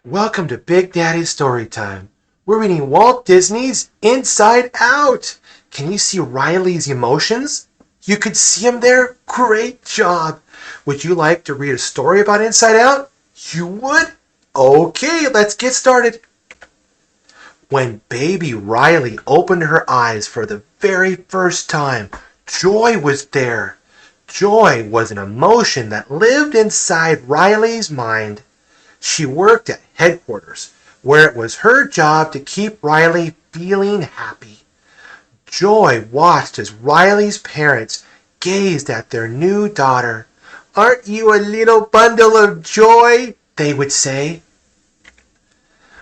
Welcome to Big Daddy's Storytime. We're reading Walt Disney's Inside Out. Can you see Riley's emotions? You could see him there? Great job. Would you like to read a story about Inside Out? You would? Okay, let's get started. When baby Riley opened her eyes for the very first time, joy was there. Joy was an emotion that lived inside Riley's mind. She worked at headquarters, where it was her job to keep Riley feeling happy. Joy watched as Riley's parents gazed at their new daughter. "Aren't you a little bundle of joy?" they would say.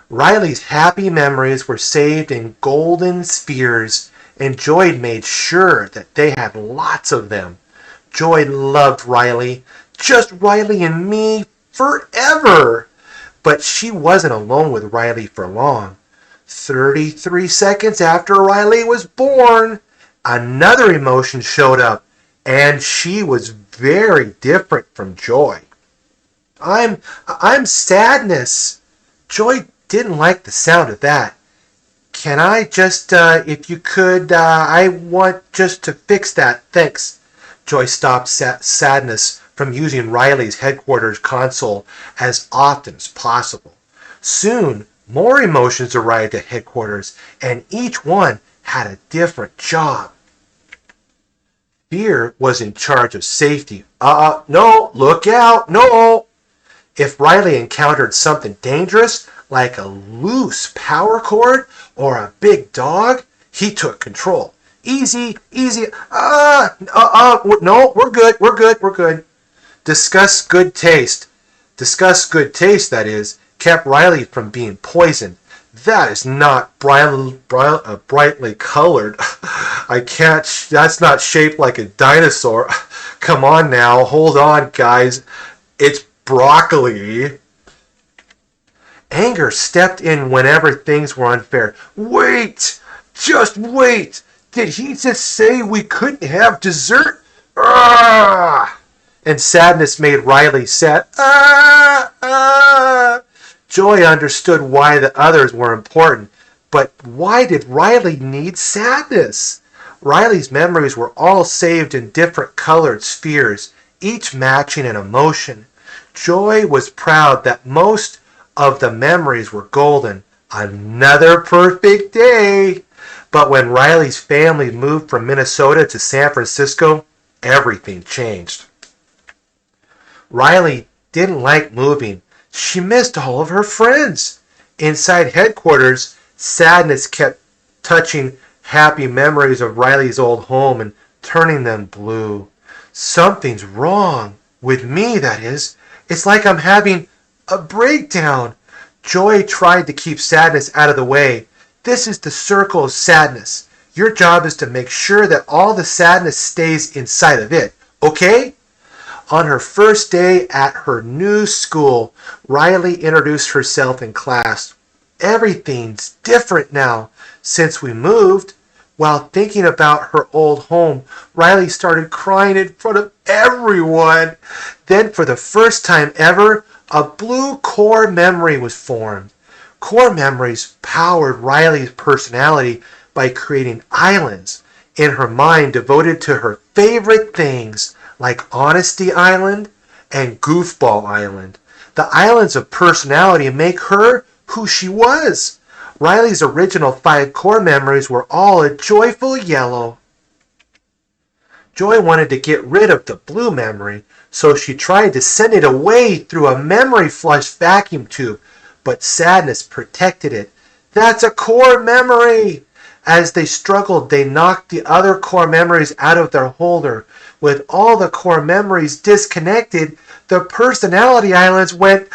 Riley's happy memories were saved in golden spheres, and Joy made sure that they had lots of them. Joy loved Riley, just Riley and me, forever. But she wasn't alone with Riley for long. 33 seconds after Riley was born, another emotion showed up, and she was very different from Joy. I'm sadness. Joy didn't like the sound of that. Can I just, if you could, I want just to fix that, thanks. Joy stopped sadness from using Riley's headquarters console as often as possible. Soon, more emotions arrived at headquarters, and each one had a different job. Fear was in charge of safety. No, look out, no! If Riley encountered something dangerous, like a loose power cord or a big dog, he took control. Easy. No, we're good. Discuss good taste, that is, kept Riley from being poisoned. That is not brightly colored. That's not shaped like a dinosaur. Come on now, hold on, guys. It's broccoli. Anger stepped in whenever things were unfair. Wait! Just wait! Did he just say we couldn't have dessert? And sadness made Riley sad. Joy understood why the others were important, but why did Riley need sadness? Riley's memories were all saved in different colored spheres, each matching an emotion. Joy was proud that most of the memories were golden. Another perfect day. But when Riley's family moved from Minnesota to San Francisco, everything changed. Riley didn't like moving. She missed all of her friends. Inside headquarters, sadness kept touching happy memories of Riley's old home and turning them blue. Something's wrong. With me, that is. It's like I'm having a breakdown. Joy tried to keep sadness out of the way. This is the circle of sadness. Your job is to make sure that all the sadness stays inside of it, okay? On her first day at her new school, Riley introduced herself in class. Everything's different now since we moved. While thinking about her old home, Riley started crying in front of everyone. Then, for the first time ever, a blue core memory was formed. Core memories powered Riley's personality by creating islands in her mind devoted to her favorite things, like Honesty Island and Goofball Island. The islands of personality make her who she was. Riley's original 5 core memories were all a joyful yellow. Joy wanted to get rid of the blue memory, so she tried to send it away through a memory flush vacuum tube, but sadness protected it. That's a core memory! As they struggled, they knocked the other core memories out of their holder. With all the core memories disconnected, the personality islands went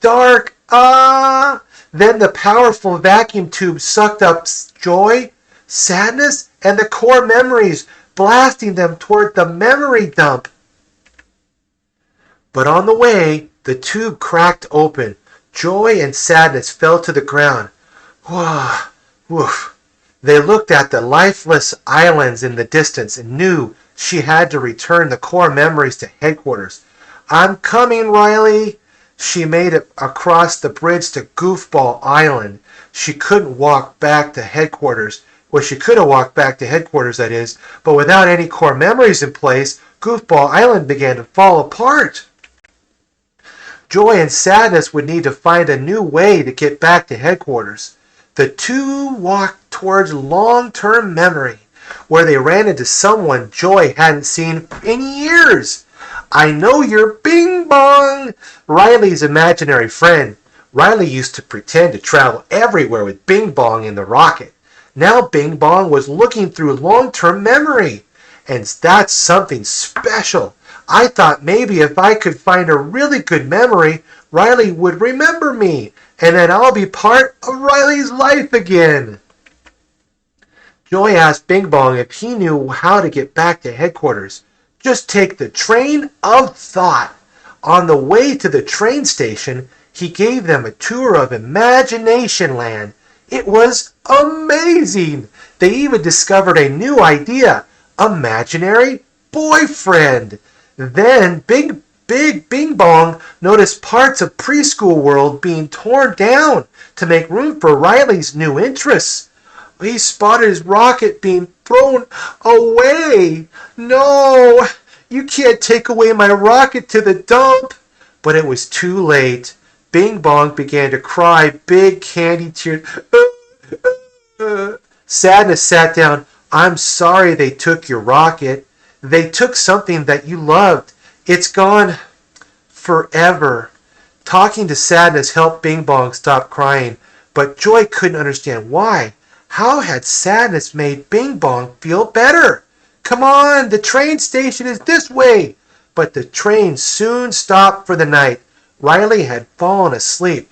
dark. Then the powerful vacuum tube sucked up joy, sadness, and the core memories, blasting them toward the memory dump. But on the way, the tube cracked open. Joy and sadness fell to the ground. Woof. They looked at the lifeless islands in the distance and knew she had to return the core memories to headquarters. I'm coming, Riley. She made it across the bridge to Goofball Island. She couldn't walk back to headquarters. Well, she could have walked back to headquarters, that is, but without any core memories in place, Goofball Island began to fall apart. Joy and Sadness would need to find a new way to get back to headquarters. The two walked towards long-term memory, where they ran into someone Joy hadn't seen in years. I know you're Bing Bong, Riley's imaginary friend. Riley used to pretend to travel everywhere with Bing Bong in the rocket. Now Bing Bong was looking through long-term memory. And that's something special. I thought maybe if I could find a really good memory, Riley would remember me, and then I'll be part of Riley's life again. Joy asked Bing Bong if he knew how to get back to headquarters. Just take the train of thought. On the way to the train station, he gave them a tour of Imagination Land. It was amazing. They even discovered a new idea, imaginary boyfriend. Then Big Bing Bong noticed parts of preschool world being torn down to make room for Riley's new interests. He spotted his rocket being thrown away. No, you can't take away my rocket to the dump. But it was too late. Bing Bong began to cry big candy tears. Sadness sat down. I'm sorry they took your rocket. They took something that you loved. It's gone forever. Talking to Sadness helped Bing Bong stop crying, but Joy couldn't understand why. How had Sadness made Bing Bong feel better? Come on, the train station is this way. But the train soon stopped for the night. Riley had fallen asleep.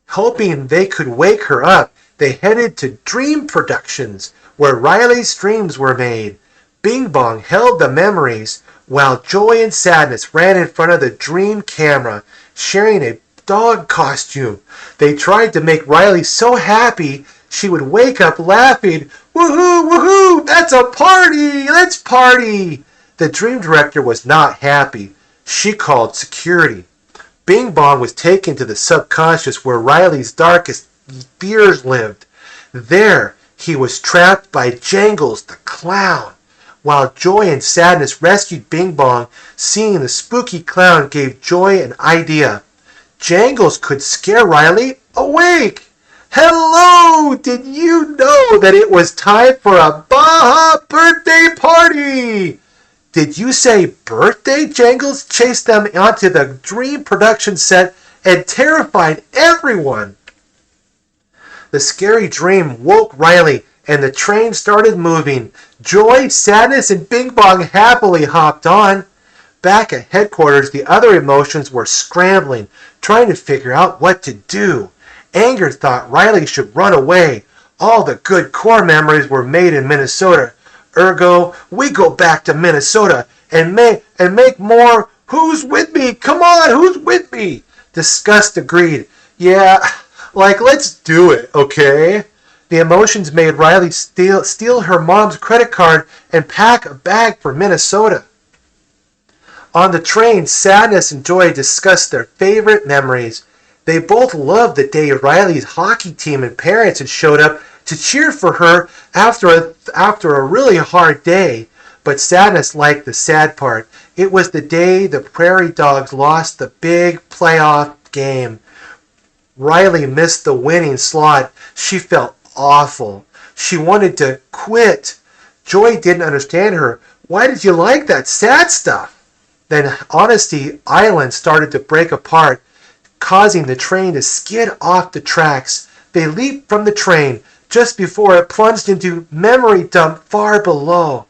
Hoping they could wake her up, they headed to Dream Productions, where Riley's dreams were made. Bing Bong held the memories, while Joy and Sadness ran in front of the dream camera, sharing a dog costume. They tried to make Riley so happy she would wake up laughing. Woohoo, woohoo, that's a party, let's party. The dream director was not happy. She called security. Bing Bong was taken to the subconscious where Riley's darkest fears lived. There, he was trapped by Jangles the clown. While Joy and Sadness rescued Bing Bong, seeing the spooky clown gave Joy an idea. Jangles could scare Riley awake. Hello! Did you know that it was time for a Baja birthday party? Did you say birthday? Jangles chased them onto the Dream Production set and terrified everyone. The scary dream woke Riley and the train started moving. Joy, Sadness, and Bing Bong happily hopped on. Back at headquarters, the other emotions were scrambling, trying to figure out what to do. Anger thought Riley should run away. All the good core memories were made in Minnesota. Ergo, we go back to Minnesota and make more. Who's with me? Come on, who's with me? Disgust agreed. Yeah, let's do it, okay? The emotions made Riley steal her mom's credit card and pack a bag for Minnesota. On the train, Sadness and Joy discussed their favorite memories. They both loved the day Riley's hockey team and parents had showed up to cheer for her after a really hard day. But Sadness liked the sad part. It was the day the Prairie Dogs lost the big playoff game. Riley missed the winning slot. She felt awful. She wanted to quit. Joy didn't understand her. Why did you like that sad stuff? Then Honesty Island started to break apart, causing the train to skid off the tracks. They leaped from the train just before it plunged into memory dump far below.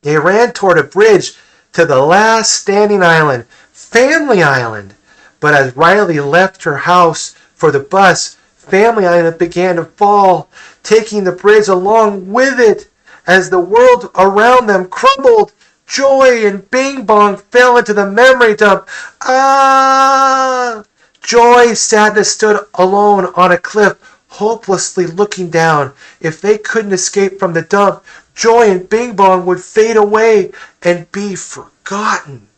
They ran toward a bridge to the last standing island, Family Island. But as Riley left her house for the bus, Family Island began to fall, taking the bridge along with it. As the world around them crumbled, Joy and Bing Bong fell into the memory dump. Ah! Joy, Sadness stood alone on a cliff, hopelessly looking down. If they couldn't escape from the dump, Joy and Bing Bong would fade away and be forgotten.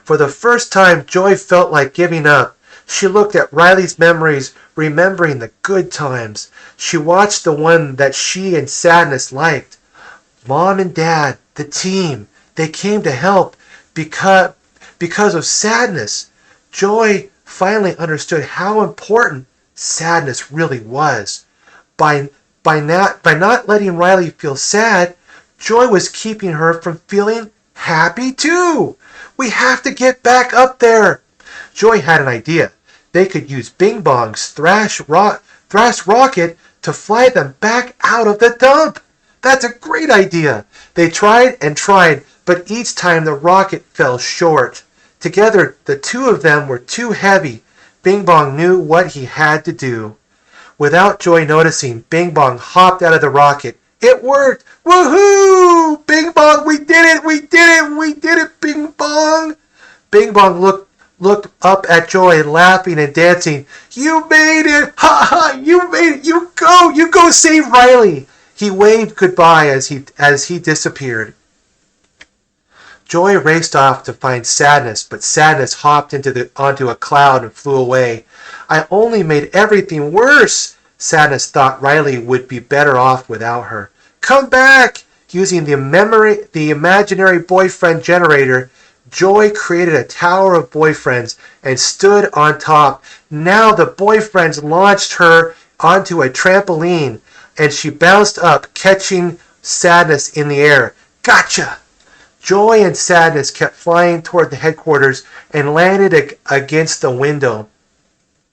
For the first time, Joy felt like giving up. She looked at Riley's memories, remembering the good times. She watched the one that she and Sadness liked. Mom and Dad, the team, they came to help because of Sadness. Joy finally understood how important Sadness really was. By not letting Riley feel sad, Joy was keeping her from feeling happy too. We have to get back up there. Joy had an idea. They could use Bing Bong's thrash rocket to fly them back out of the dump. That's a great idea. They tried and tried, but each time the rocket fell short. Together, the two of them were too heavy. Bing Bong knew what he had to do. Without Joy noticing, Bing Bong hopped out of the rocket. It worked! Woohoo! Bing Bong, we did it! We did it! We did it, Bing Bong! Bing Bong looked up at Joy, laughing and dancing. You made it! Ha ha! You made it! You go save Riley! He waved goodbye as he disappeared. Joy raced off to find Sadness, but Sadness hopped onto a cloud and flew away. I only made everything worse. Sadness thought Riley would be better off without her. Come back! Using the imaginary boyfriend generator, Joy created a tower of boyfriends and stood on top. Now the boyfriends launched her onto a trampoline, and she bounced up, catching Sadness in the air. Gotcha! Joy and Sadness kept flying toward the headquarters and landed against the window.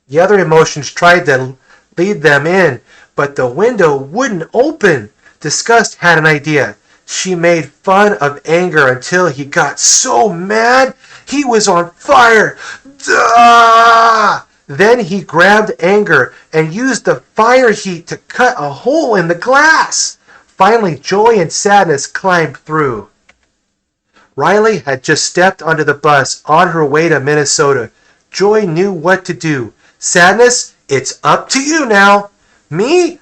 The other emotions tried to lead them in, but the window wouldn't open. Disgust had an idea. She made fun of Anger until he got so mad he was on fire. Duh! Then he grabbed Anger and used the fire heat to cut a hole in the glass. Finally, Joy and Sadness climbed through. Riley had just stepped onto the bus on her way to Minnesota. Joy knew what to do. Sadness, it's up to you now. Me?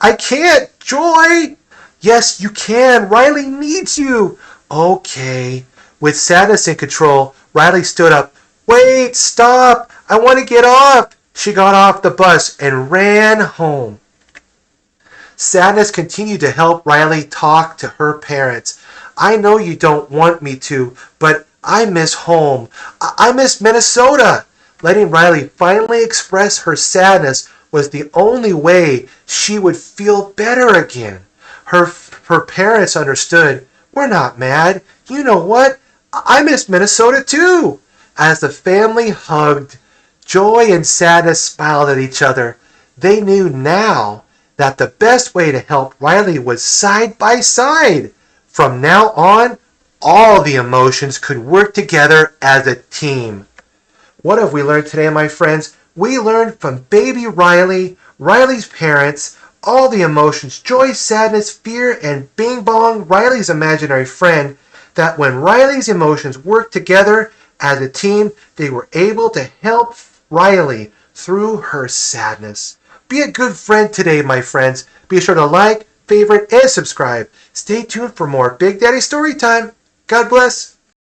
I can't, Joy. Yes, you can. Riley needs you. Okay. With Sadness in control, Riley stood up. Wait, stop. I want to get off. She got off the bus and ran home. Sadness continued to help Riley talk to her parents. I know you don't want me to, but I miss home. I miss Minnesota. Letting Riley finally express her sadness was the only way she would feel better again. Her parents understood. We're not mad. You know what? I miss Minnesota too. As the family hugged, Joy and Sadness smiled at each other. They knew now that the best way to help Riley was side by side. From now on, all the emotions could work together as a team. What have we learned today, my friends? We learned from baby Riley, Riley's parents, all the emotions, joy, sadness, fear, and Bing Bong, Riley's imaginary friend, that when Riley's emotions worked together as a team, they were able to help Riley through her sadness. Be a good friend today, my friends. Be sure to like, favorite, and subscribe. Stay tuned for more Big Daddy Storytime. God bless.